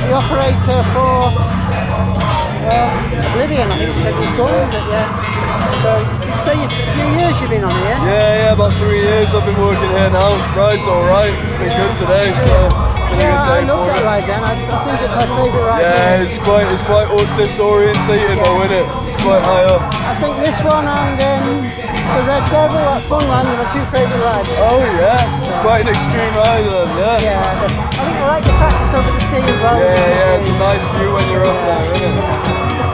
the operator for Oblivion, I think it's called, is it? Yeah. So a few years you've been on here? Yeah, about 3 years I've been working here now. Ride's alright, it's been good today, so I love that ride then, I think it's my favourite ride. Yeah, it's quite disorientating though, isn't it? It's quite high up. I think this one and the Red Devil at Funland are my two favourite rides. Oh yeah, quite an extreme ride then, yeah. Yeah, I think I like the practice over the sea as well. Yeah, it's a nice view when you're up there, isn't it?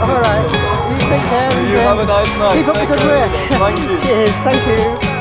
Alright, you take care. You have a nice night. Keep up the good work. Thank you. Cheers, thank you.